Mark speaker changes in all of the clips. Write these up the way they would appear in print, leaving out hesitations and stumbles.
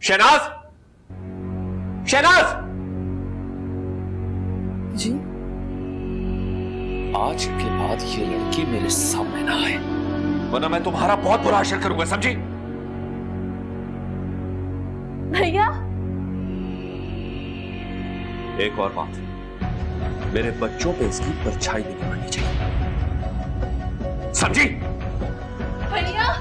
Speaker 1: शहनाज, शहनाज
Speaker 2: जी।
Speaker 1: आज के बाद ये लड़की मेरे सामने ना आए, वरना मैं तुम्हारा बहुत बुरा असर करूंगा, समझी?
Speaker 2: भैया,
Speaker 1: एक और बात, मेरे बच्चों पे इसकी परछाई भी नहीं पड़नी चाहिए, समझी?
Speaker 2: भैया,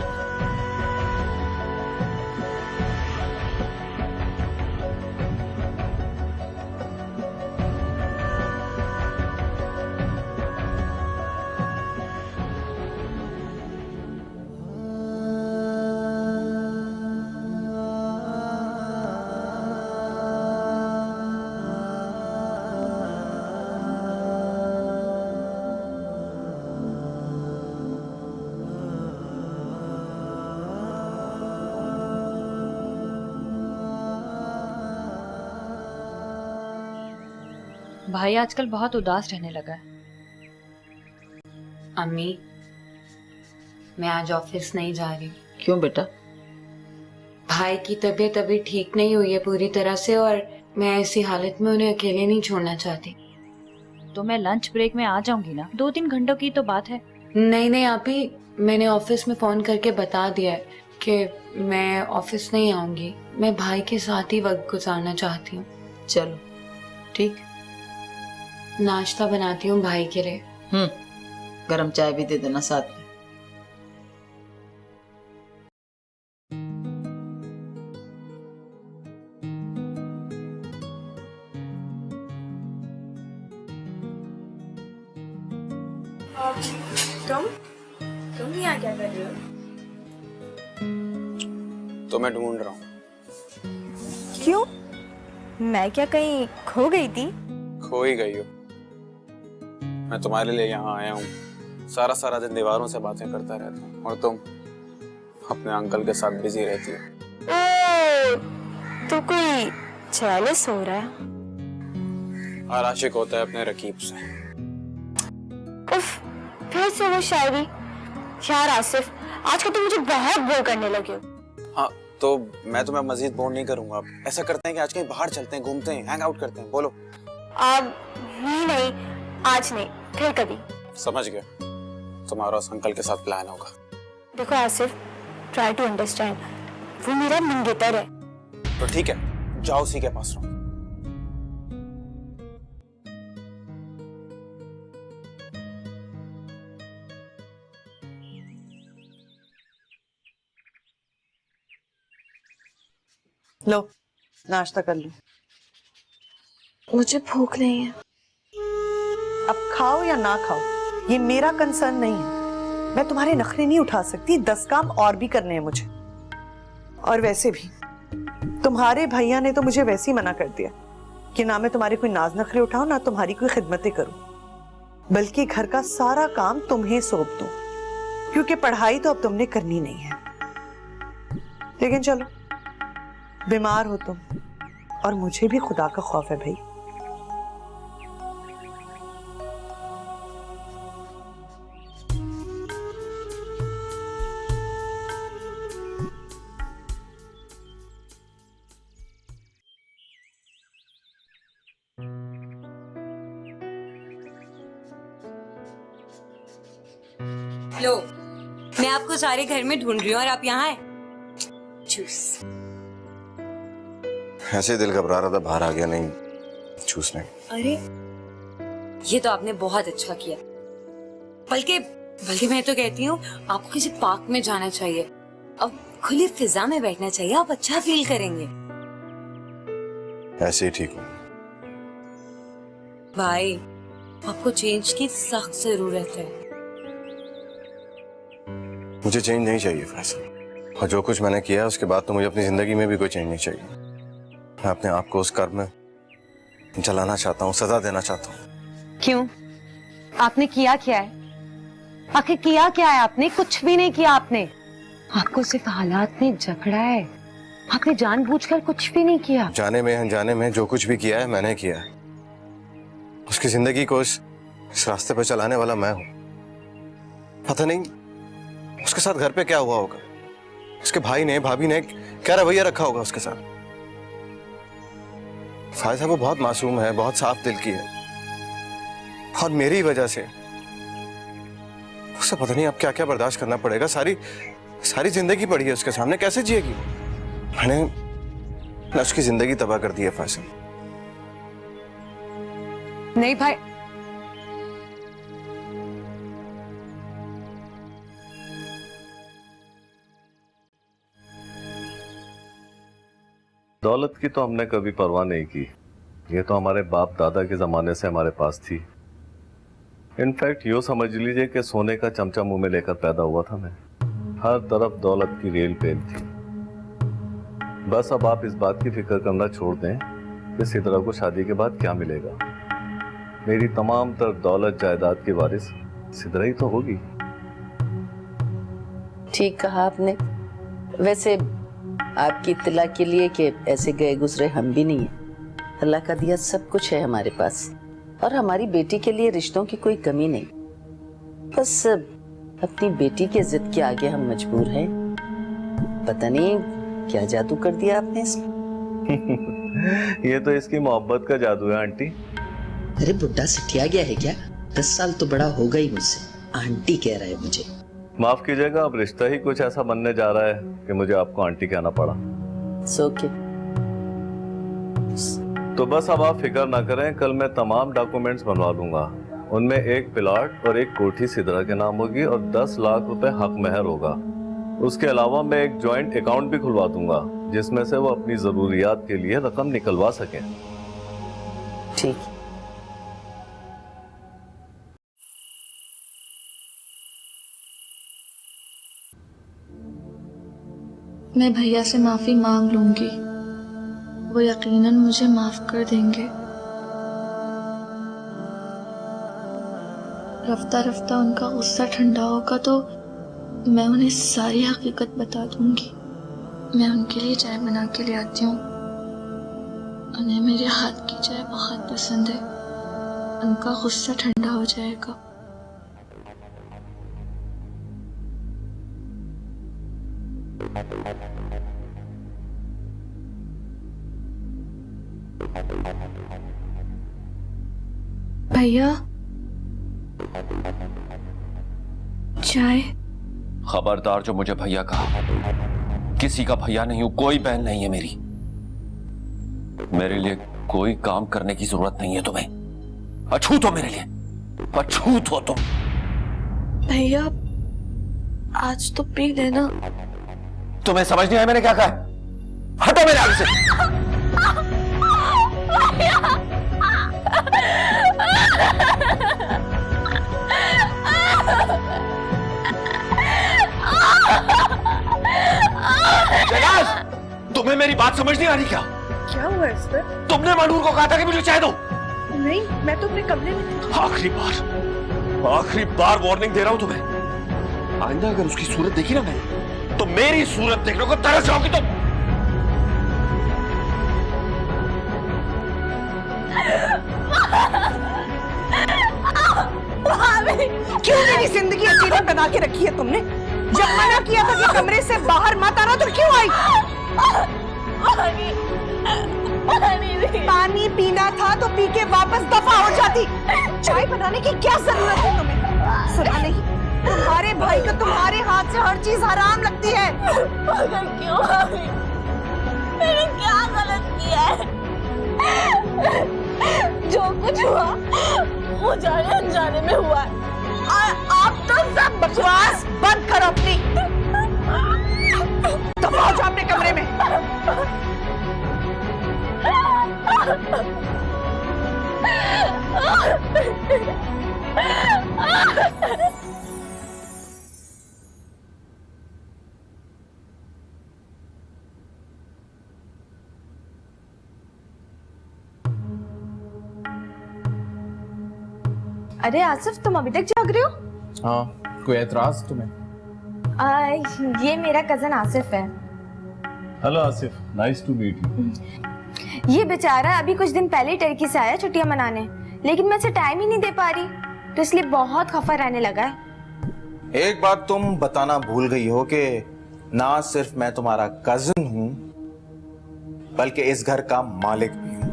Speaker 3: भाई आजकल बहुत उदास रहने लगा है।
Speaker 4: अम्मी, मैं आज ऑफिस नहीं जा रही।
Speaker 2: क्यों बेटा?
Speaker 4: भाई की तबीयत अभी ठीक नहीं हुई है पूरी तरह से, और मैं ऐसी हालत में उन्हें अकेले नहीं छोड़ना चाहती।
Speaker 3: तो मैं लंच ब्रेक में आ जाऊंगी ना, 2-3 घंटों की तो बात है।
Speaker 4: नहीं नहीं अभी मैंने ऑफिस में फोन करके बता दिया है कि मैं ऑफिस नहीं आऊंगी। मैं भाई के साथ ही वक्त गुजारना चाहती हूँ।
Speaker 2: चलो ठीक।
Speaker 4: नाश्ता बनाती हूँ भाई के लिए।
Speaker 2: गरम चाय भी दे देना साथ में।
Speaker 5: तुम यहाँ क्या कर रहे हो?
Speaker 6: तो मैं ढूंढ रहा हूँ।
Speaker 5: क्यों? मैं क्या कहीं खो गई थी?
Speaker 6: खो ही गई हो। मैं तुम्हारे लिए यहाँ आया हूँ। सारा सारा दिन दीवारों से बातें करता रहता हूँ और तुम अपने अंकल के साथ बिजी रहती हो।
Speaker 5: तो कोई जेलस हो रहा है?
Speaker 6: हर आशिक होता है अपने रकीब से।
Speaker 5: उफ, फिर से वो शायरी। यार आसिफ, आजकल तुम मुझे बहुत बोर करने लगे हो।
Speaker 6: हाँ तो मैं तुम्हें मजीद बोर नहीं करूंगा। अब ऐसा करते हैं कि आज कहीं बाहर चलते हैं, घूमते हैं, हैंग आउट करते हैं। बोलो।
Speaker 5: अब नहीं, आज नहीं, फिर कभी।
Speaker 6: समझ गया, तुम्हारा उस अंकल के साथ प्लान होगा।
Speaker 5: देखो आसिफ, ट्राई टू अंडरस्टैंड, वो मेरा मंगेतर है।
Speaker 6: तो ठीक है, जाओ उसी के पास रहो।
Speaker 2: लो नाश्ता कर लो।
Speaker 5: मुझे भूख नहीं है।
Speaker 7: अब खाओ या ना खाओ ये मेरा कंसर्न नहीं है। मैं तुम्हारे नखरे नहीं उठा सकती, 10 काम और भी करने हैं मुझे। और वैसे भी तुम्हारे भैया ने तो मुझे वैसे ही मना कर दिया कि ना मैं तुम्हारे कोई नाज नखरे उठाऊं ना तुम्हारी कोई खिदमतें करूं, बल्कि घर का सारा काम तुम्हें सौंप दूं, क्योंकि पढ़ाई तो अब तुमने करनी नहीं है। लेकिन चलो, बीमार हो तुम और मुझे भी खुदा का खौफ है भाई।
Speaker 4: लो, मैं आपको सारे घर में ढूंढ रही हूँ और आप यहाँ हैं। जूस।
Speaker 8: ऐसे दिल घबरा रहा था, बाहर आ गया, नहीं चूसने।
Speaker 4: अरे ये तो आपने बहुत अच्छा किया। बल्कि मैं तो कहती हूँ आपको किसी पार्क में जाना चाहिए। अब खुली फिजा में बैठना चाहिए, आप अच्छा फील करेंगे।
Speaker 8: ऐसे ही ठीक हूँ।
Speaker 4: भाई, आपको चेंज की सख्त जरूरत है।
Speaker 8: मुझे चेंज नहीं चाहिए फैसल, और जो कुछ मैंने किया है उसके बाद तो मुझे अपनी जिंदगी में भी कोई चेंज नहीं चाहिए। मैं अपने आप को उस कर्म में जलाना चाहता हूँ, सजा देना चाहता हूँ।
Speaker 9: क्यों? आपने किया क्या है? आखिर किया क्या है आपने? कुछ भी नहीं किया आपने। आपको सिर्फ हालात ने जकड़ा है। आपने जानबूझकर कुछ भी नहीं किया।
Speaker 8: जाने में अनजाने में जो कुछ भी किया है मैंने किया है। उसकी जिंदगी को इस रास्ते पर चलाने वाला मैं हूं। पता नहीं उसके साथ घर पे क्या हुआ होगा, उसके भाई ने भाभी ने क्या रवैया रखा होगा उसके साथ। फायजा वो बहुत मासूम है, बहुत साफ दिल की है, और मेरी वजह से उसे पता नहीं अब क्या क्या बर्दाश्त करना पड़ेगा। सारी जिंदगी पड़ी है उसके सामने, कैसे जिएगी? मैंने उसकी जिंदगी तबाह कर दी है फायजा।
Speaker 9: नहीं भाई,
Speaker 10: दौलत की तो हमने कभी परवाह नहीं की, ये तो हमारे बाप दादा के जमाने से हमारे पास थी। इनफैक्ट यूँ समझ लीजिए कि सोने का चमचा मुंह में लेकर पैदा हुआ था मैं। हर तरफ दौलत की रेल पेल थी। बस अब आप इस बात की फिक्र करना छोड़ दें कि सिद्रा को शादी के बाद क्या मिलेगा। मेरी तमाम तर दौलत जायदाद की वारिस सिद्रा ही तो होगी।
Speaker 11: ठीक कहा आपने। वैसे आपकी इत्तला के लिए कि ऐसे गए गुजरे हम भी नहीं है। अल्लाह का दिया सब कुछ है हमारे पास, और हमारी बेटी के लिए रिश्तों की कोई कमी नहीं। बस अपनी बेटी के जिद के आगे हम मजबूर हैं। पता नहीं क्या जादू कर दिया आपने इसमें।
Speaker 10: ये तो इसकी मोहब्बत का जादू है आंटी।
Speaker 11: अरे बुड्ढा सिटिया गया है क्या? 10 साल तो बड़ा होगा ही मुझसे, आंटी कह रहा है मुझे।
Speaker 10: माफ कीजिएगा, अब रिश्ता ही कुछ ऐसा बनने जा रहा है कि मुझे आपको आंटी कहना पड़ा।
Speaker 11: ओके।
Speaker 10: तो बस अब आप फिक्र ना करें, कल मैं तमाम डॉक्यूमेंट्स बनवा लूंगा। उनमें एक प्लॉट और एक कोठी सिद्रा के नाम होगी और 10 लाख रुपए हक महर होगा। उसके अलावा मैं एक जॉइंट अकाउंट भी खुलवा दूंगा जिसमें से वो अपनी जरूरियात के लिए रकम निकलवा सकें।
Speaker 11: ठीक।
Speaker 5: मैं भैया से माफी मांग लूंगी, वो यकीनन मुझे माफ कर देंगे। रफ्ता रफ्ता उनका गुस्सा ठंडा होगा तो मैं उन्हें सारी हकीकत बता दूंगी। मैं उनके लिए चाय बना के ले आती हूँ। उन्हें मेरे हाथ की चाय बहुत पसंद है। उनका गुस्सा ठंडा हो जाएगा। भैया चाय।
Speaker 1: खबरदार जो मुझे भैया कहा, किसी का भैया नहीं हूं, कोई बहन नहीं है मेरी। मेरे लिए कोई काम करने की जरूरत नहीं है तुम्हें। अछूत हो मेरे लिए, अछूत हो तुम।
Speaker 5: भैया आज तो पी लेना।
Speaker 1: तुम्हें समझ नहीं आया मैंने क्या कहा? हटो मेरे आगे से। शहनाज, तुम्हें मेरी बात समझ नहीं आ रही क्या?
Speaker 7: क्या हुआ इस पर?
Speaker 1: तुमने मनूर को कहा था कि मुझे चाय दो।
Speaker 7: नहीं, मैं तो अपने कमरे में थी।
Speaker 1: आखिरी बार वार्निंग दे रहा हूं तुम्हें। आइंदा अगर उसकी सूरत देखी ना मैंने, तो मेरी सूरत देखने को तरस जाओगी तुम।
Speaker 7: क्यों मेरी जिंदगी अकेले बना के रखी है तुमने? जब मना किया था कि कमरे से बाहर मत आना तो क्यों आई? पानी पीना था तो पी के वापस दफा हो जाती। चाय बनाने की क्या जरूरत है तुम्हें? सुना नहीं, तुम्हारे भाई को तुम्हारे हाथ से हर चीज हराम लगती है।
Speaker 5: क्यों भाभी? मैंने क्या गलत किया है? जो कुछ हुआ वो जाने अनजाने में हुआ है। आप तो सब
Speaker 7: बकवास बंद करो अपनी। दफा हो जाओ अपने कमरे में।
Speaker 5: अरे आसिफ, तुम अभी तक जाग रहे हो?
Speaker 6: हाँ, कोई एतराज तुम्हें?
Speaker 5: ये मेरा कजन आसिफ है।
Speaker 10: Hello Asif, nice to meet you.
Speaker 5: ये बेचारा अभी कुछ दिन पहले ही टर्की से आया छुट्टियां मनाने, लेकिन मैं इसे टाइम ही नहीं दे पा रही, तो इसलिए बहुत खफा रहने लगा है।
Speaker 12: एक बात तुम बताना भूल गई हो कि ना सिर्फ मैं तुम्हारा कजन हूं, बल्कि इस घर का मालिक भी हूं।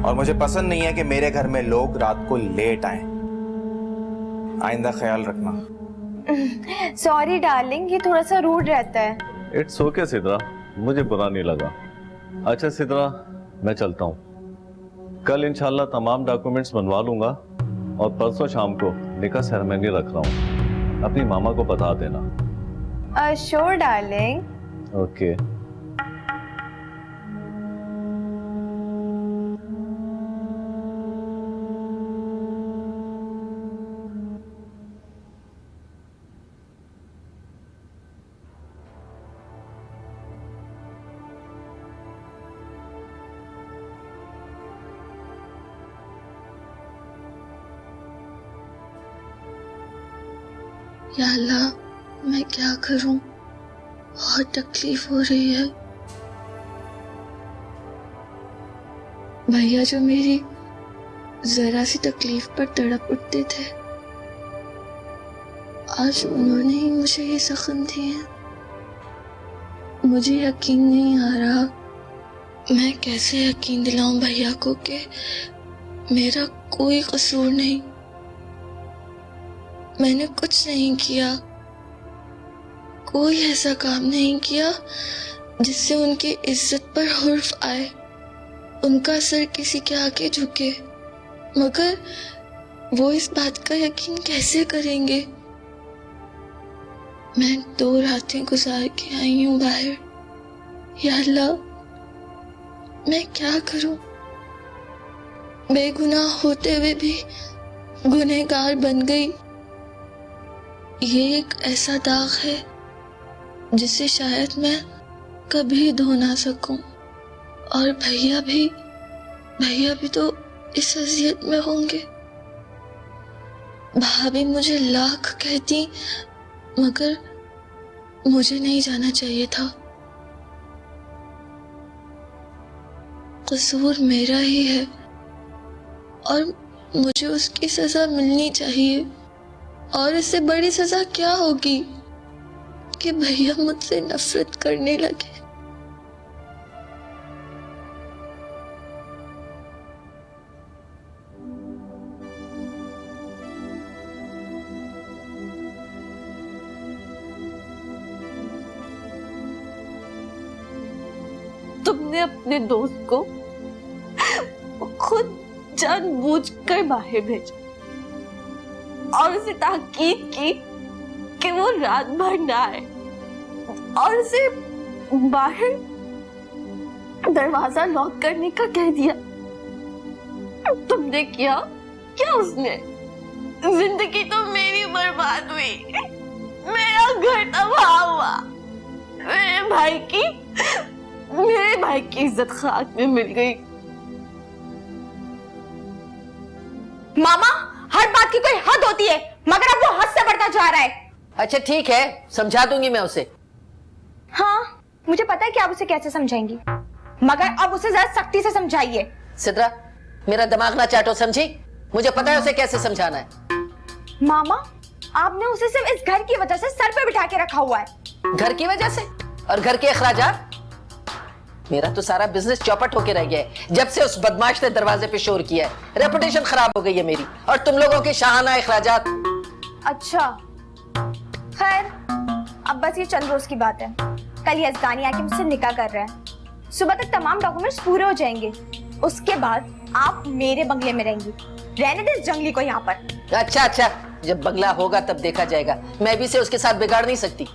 Speaker 12: और मुझे पसंद नहीं है कि मेरे घर में लोग रात को लेट आए। आइंदा ख्याल रखना।
Speaker 5: सॉरी डार्लिंग, ये थोड़ा सा रूड रहता है।
Speaker 10: इट्स ओके सिद्रा, मुझे बुरा नहीं लगा। अच्छा सिद्रा, मैं चलता हूँ। कल इंशाल्लाह तमाम डॉक्यूमेंट्स बनवा लूंगा और परसों शाम को निकाह सेरेमनी रख रहा हूँ। अपनी मामा को बता देना।
Speaker 5: Sure darling.
Speaker 10: ओके।
Speaker 5: या अल्लाह, मैं क्या करूं? बहुत तकलीफ हो रही है। भैया जो मेरी जरा सी तकलीफ पर तड़प उठते थे, आज उन्होंने ही मुझे ये जख्म दिए हैं। मुझे यकीन नहीं आ रहा, मैं कैसे यकीन दिलाऊं भैया को कि मेरा कोई कसूर नहीं, मैंने कुछ नहीं किया, कोई ऐसा काम नहीं किया जिससे उनकी इज्जत पर हुर्फ आए, उनका सर किसी के आगे झुके। मगर वो इस बात का यकीन कैसे करेंगे? मैं 2 रातें गुजार के आई हूं बाहर। या अल्लाह, मैं क्या करूं? बेगुनाह होते हुए भी गुनहगार बन गई। ये एक ऐसा दाग है जिसे शायद मैं कभी धो ना सकूं। और भैया भी तो इस अजियत में होंगे। भाभी मुझे लाख कहती, मगर मुझे नहीं जाना चाहिए था। कसूर मेरा ही है और मुझे उसकी सजा मिलनी चाहिए। और इससे बड़ी सजा क्या होगी कि भैया मुझसे नफरत करने लगे।
Speaker 13: तुमने अपने दोस्त को खुद जानबूझकर बाहर भेजा और उसे ताकीद की कि वो रात भर ना आए और उसे बाहर दरवाजा लॉक करने का कह दिया। तुमने किया क्या? उसने जिंदगी तो मेरी बर्बाद हुई, मेरा घर तबाह हुआ, मेरे भाई की इज्जत खाक में मिल गई।
Speaker 9: मामा, हर बात की कोई हद होती है, मगर अब वो हद से बढ़ता जा रहा है।
Speaker 11: अच्छा ठीक है, समझा दूंगी मैं उसे।
Speaker 5: हाँ, मुझे पता है कि आप उसे कैसे समझाएंगी, मगर अब उसे जरा सख्ती से समझाइए।
Speaker 11: सिद्रा, मेरा दिमाग ना चाटो, समझी? मुझे पता है उसे कैसे समझाना है।
Speaker 5: मामा, आपने उसे सिर्फ इस घर की वजह से सर पे बिठा के रखा हुआ है।
Speaker 11: घर की वजह से? और घर के अखराजात? मेरा तो सारा बिजनेस चौपट होके रह गया है जब से उस बदमाश ने दरवाजे पे शोर किया है। रेपुटेशन खराब हो गई है मेरी और तुम लोगों के शाहाना अखराजात।
Speaker 5: अच्छा, खैर अब बस ये चंद रोज की बात है। कल यजदानी आके मुझसे निकाह कर रहा है। सुबह तक तमाम डॉक्यूमेंट्स पूरे हो जाएंगे, उसके बाद आप मेरे बंगले में रहेंगी। रहने दे इस जंगली को यहाँ पर।
Speaker 11: अच्छा, जब बंगला होगा तब देखा जाएगा। मैं भी से उसके साथ बिगाड़ नहीं सकती।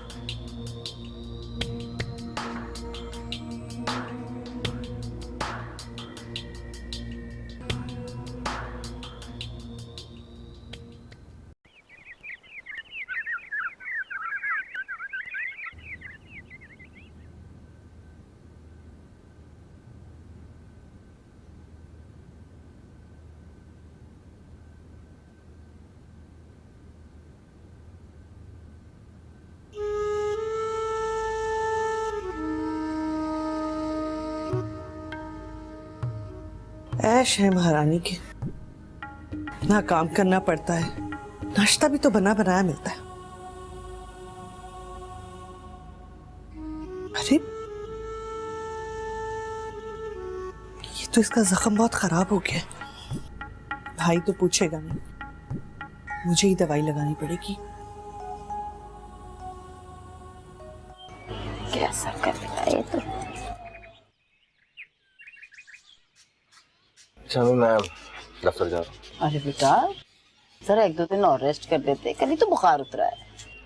Speaker 7: ऐश है महारानी की, ना काम करना पड़ता है, नाश्ता भी तो बना बनाया मिलता है। अरे ये तो तो इसका जख्म बहुत खराब हो गया। भाई तो पूछेगा नहीं, मुझे ही दवाई लगानी पड़ेगी।
Speaker 11: कैसा कर रहा है ये तो।
Speaker 8: चलो मैं दफ्तर जा रहा हूँ।
Speaker 11: अरे बेटा जरा 1-2 दिन और रेस्ट कर लेते, कल ही तो बुखार उतरा है।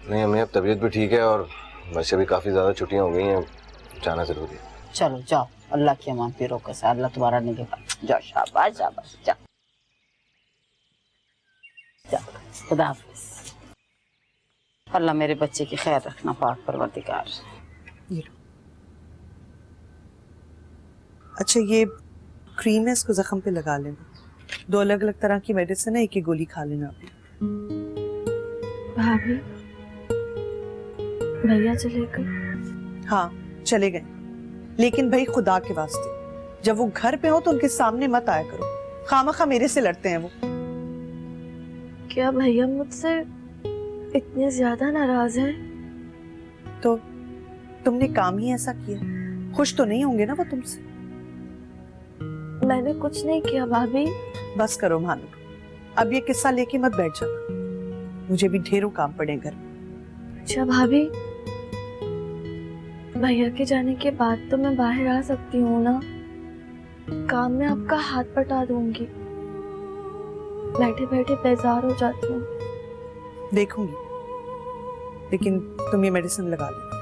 Speaker 8: नहीं अम्मी अब तबीयत भी ठीक है और वैसे भी काफी ज्यादा छुट्टियां हो गई हैं, जाना जरूरी है।
Speaker 11: चलो जाओ, अल्लाह की अमान पे रोको से, अल्लाह तुम्हारा निगहबान। जाओ, शाबाश शाबाश, जाओ जाओ, खुदा हाफिज। अल्लाह मेरे बच्चे की खैर रखना, पाक परवरदिगार।
Speaker 7: ये लो। अच्छा ये क्रीम है, इसको जख्म पे लगा लेना। 2 अलग अलग तरह की मेडिसिन है, एक ही गोली खा लेना अभी।
Speaker 5: भाभी भैया चले गए?
Speaker 7: हाँ चले गए, लेकिन भाई खुदा के वास्ते जब वो घर पे हो तो उनके सामने मत आया करो, खामखा मेरे से लड़ते हैं वो।
Speaker 5: क्या भैया मुझसे इतने ज्यादा नाराज हैं?
Speaker 7: तो तुमने काम ही ऐसा किया, खुश तो नहीं होंगे ना वो तुमसे?
Speaker 5: मैंने कुछ नहीं किया भाभी।
Speaker 7: बस करो मानो, अब ये किस्सा लेके मत बैठ जाना, मुझे भी ढेरों काम पड़े घर में।
Speaker 5: अच्छा भाभी, भैया के जाने के बाद तो मैं बाहर आ सकती हूँ ना? काम में आपका हाथ बटा दूंगी, बैठे बैठे बेजार हो जाती हूँ।
Speaker 7: देखूंगी, लेकिन तुम ये मेडिसिन लगा लो।